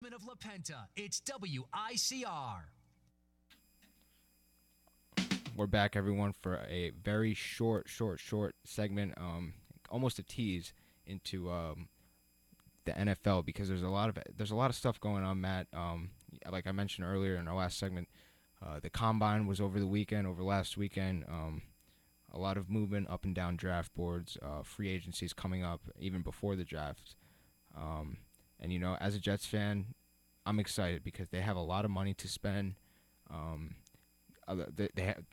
Norman of LaPenta. It's WICR. We're back, everyone, for a very short segment, almost a tease into the NFL, because there's a lot of stuff going on, Matt. Like I mentioned earlier in our last segment, the combine was over last weekend. A lot of movement up and down draft boards, free agencies coming up even before the draft. And as a Jets fan, I'm excited because they have a lot of money to spend. They have,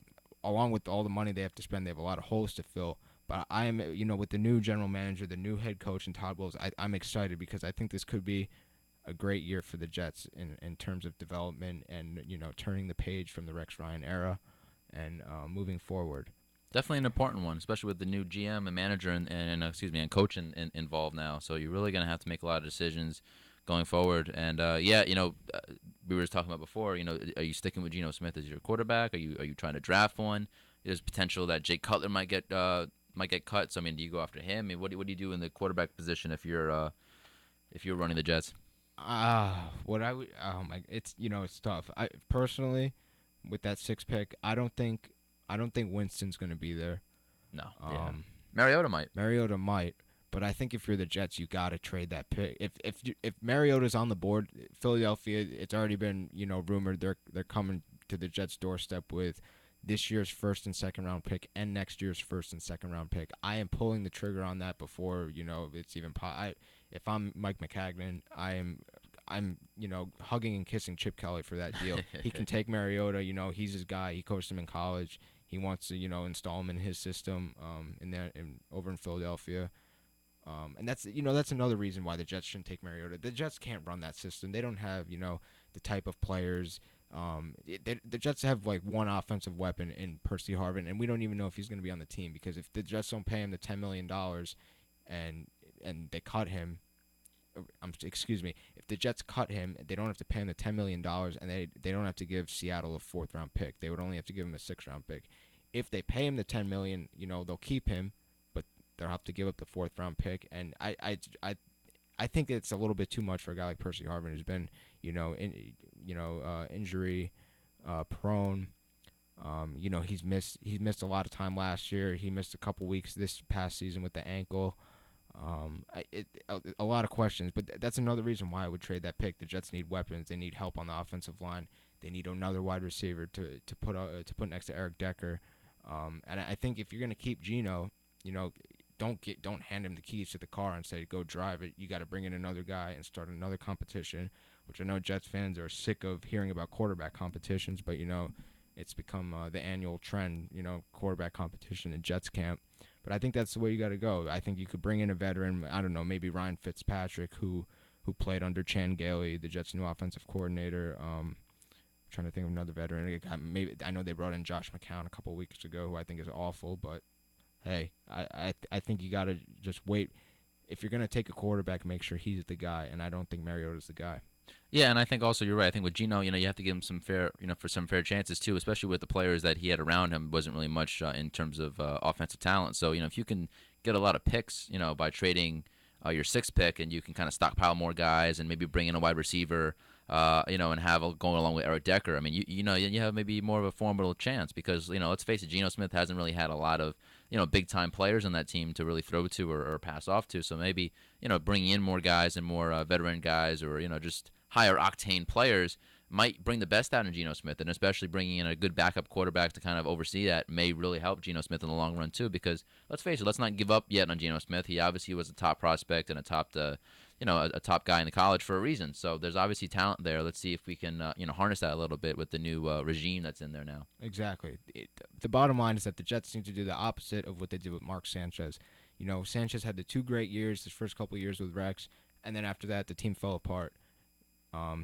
along with all the money they have to spend, they have a lot of holes to fill. But I am, with the new general manager, the new head coach, and Todd Bowles, I'm excited because I think this could be a great year for the Jets in terms of development and, turning the page from the Rex Ryan era and moving forward. Definitely an important one, especially with the new GM and manager and coach involved now. So you're really going to have to make a lot of decisions going forward. And we were just talking about before. Are you sticking with Geno Smith as your quarterback? Are you trying to draft one? There's potential that Jay Cutler might get cut. So do you go after him? What do you do in the quarterback position if you're running the Jets? It's tough. I personally, with that 6th pick, I don't think Winston's going to be there. No. Mariota might. But I think if you're the Jets, you got to trade that pick. If Mariota's on the board, Philadelphia, it's already been rumored they're coming to the Jets' doorstep with this year's 1st and 2nd round pick and next year's 1st and 2nd round pick. I am pulling the trigger on that before it's even. If I'm Mike McCagnon, I'm hugging and kissing Chip Kelly for that deal. He can take Mariota. He's his guy. He coached him in college. He wants to install him in his system over in Philadelphia. And that's another reason why the Jets shouldn't take Mariota. The Jets can't run that system. They don't have the type of players. The Jets have like one offensive weapon in Percy Harvin, and we don't even know if he's going to be on the team, because if the Jets don't pay him the $10 million and they cut him, if the Jets cut him, they don't have to pay him the $10 million, and they don't have to give Seattle a 4th round pick. They would only have to give him a 6th round pick. If they pay him the $10 million, they'll keep him, but they'll have to give up the 4th round pick. And I think it's a little bit too much for a guy like Percy Harvin, who's been injury prone. He's missed a lot of time last year. He missed a couple weeks this past season with the ankle. A lot of questions, but that's another reason why I would trade that pick. The Jets need weapons. They need help on the offensive line. They need another wide receiver to put next to Eric Decker. And I think if you're going to keep Geno, don't hand him the keys to the car and say, go drive it. You got to bring in another guy and start another competition, which I know Jets fans are sick of hearing about quarterback competitions, but it's become the annual trend, quarterback competition in Jets camp. But I think that's the way you got to go. I think you could bring in a veteran, I don't know, maybe Ryan Fitzpatrick, who played under Chan Gailey, the Jets' new offensive coordinator. Trying to think of another veteran. Maybe I know they brought in Josh McCown a couple of weeks ago, who I think is awful, but hey, I think you got to just wait. If you're going to take a quarterback, make sure he's the guy, and I don't think Mariota's the guy. Yeah, and I think also you're right. I think with Geno, you have to give him some fair chances too, especially with the players that he had around him. Wasn't really much in terms of offensive talent. So if you can get a lot of picks, by trading your 6th pick, and you can kind of stockpile more guys and maybe bring in a wide receiver, and have going along with Eric Decker. You have maybe more of a formidable chance because let's face it, Geno Smith hasn't really had a lot of big time players on that team to really throw to or pass off to. So maybe bringing in more guys and more veteran guys, or just higher octane players might bring the best out in Geno Smith, and especially bringing in a good backup quarterback to kind of oversee that may really help Geno Smith in the long run too. Because let's face it, let's not give up yet on Geno Smith. He obviously was a top prospect and a top guy in the college for a reason. So there's obviously talent there. Let's see if we can harness that a little bit with the new regime that's in there now. Exactly. The bottom line is that the Jets need to do the opposite of what they did with Mark Sanchez. Sanchez had the 2 great years, his first couple of years with Rex, and then after that the team fell apart.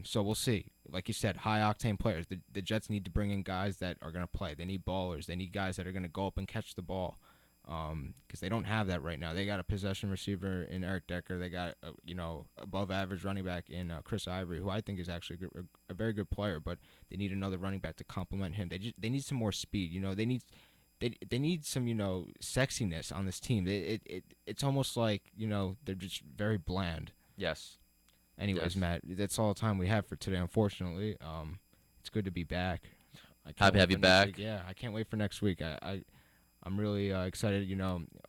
So we'll see. Like you said, high-octane players. The Jets need to bring in guys that are going to play. They need ballers. They need guys that are going to go up and catch the ball, because they don't have that right now. They got a possession receiver in Eric Decker. They got above-average running back in Chris Ivory, who I think is actually a very good player, but they need another running back to complement him. They need some more speed. They need some sexiness on this team. It's almost like they're just very bland. Yes. Anyways, Yes. Matt, that's all the time we have for today. Unfortunately, it's good to be back. I can't Happy to wait have you for next back. week. Yeah, I can't wait for next week. I'm really excited.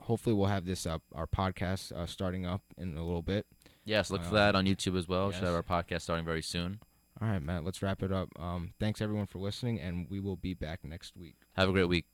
Hopefully we'll have this our podcast starting up in a little bit. Yes, look for that on YouTube as well. yes. Should have our podcast starting very soon. All right, Matt. Let's wrap it up. Thanks everyone for listening, and we will be back next week. Have a great week.